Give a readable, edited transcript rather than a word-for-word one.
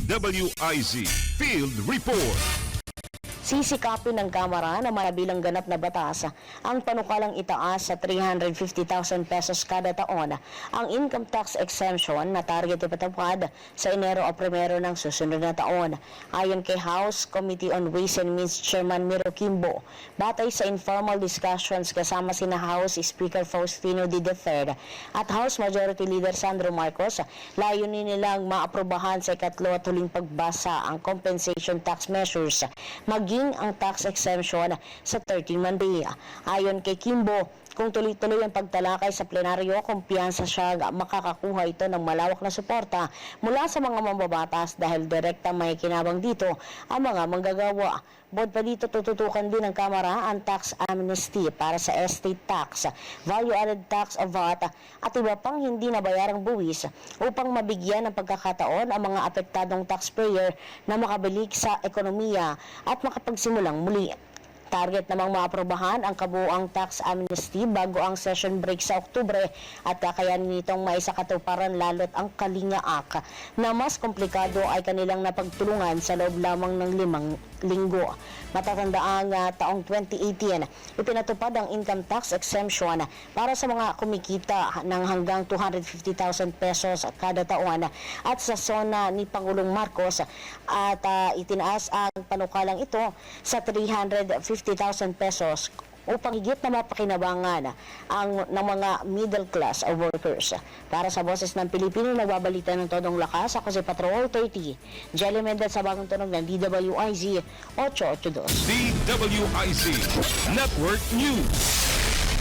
DWIZ Field Report. Sisikapin ng Kamara na manabilang ganap na batas ang panukalang itaas sa 350,000 pesos kada taon ang income tax exemption na target ipatupad sa Enero o Primero ng susunod na taon. Ayon kay House Committee on Ways and Means Chairman Miro Kimbo, batay sa informal discussions kasama sina House Speaker Faustino D. III at House Majority Leader Sandro Marcos, layunin nilang maaprobahan sa ikatlo at huling pagbasa ang compensation tax measures, maging ang tax exemption sa 13-month day. Ayon kay Kimbo, kung tuloy-tuloy ang pagtalakay sa plenaryo, kumpiyansa siya makakakuha ito ng malawak na suporta mula sa mga mambabatas dahil direkta may kinabang dito ang mga manggagawa. Bukod pa dito, tututukan din ng Kamara ang tax amnesty para sa estate tax, value-added tax o VAT at iba pang hindi nabayarang buwis upang mabigyan ng pagkakataon ang mga apektadong taxpayer na makabalik sa ekonomiya at makapagsimulang muli. Target namang maaprobahan ang kabuuang tax amnesty bago ang session break sa Oktubre at kakayanin nitong maisakatuparan lalo't ang Kalinga-ak na mas komplikado ay kanilang napagtulungan sa loob lamang ng 5 linggo. Matatandaang taong 2018, ipinatupad ang income tax exemption para sa mga kumikita ng hanggang 250,000 pesos kada taon at sa zona ni Pangulong Marcos at itinaas ang panukalang ito sa 350,000 pesos upang higit na mapakinabangan ng mga middle class o workers. Para sa Boses ng Pilipino, nagbabalita ng todong lakas, ako si Patrol 30, Jelly Mendez sa bagong tunog ng DWIZ 882. DWIZ Network News.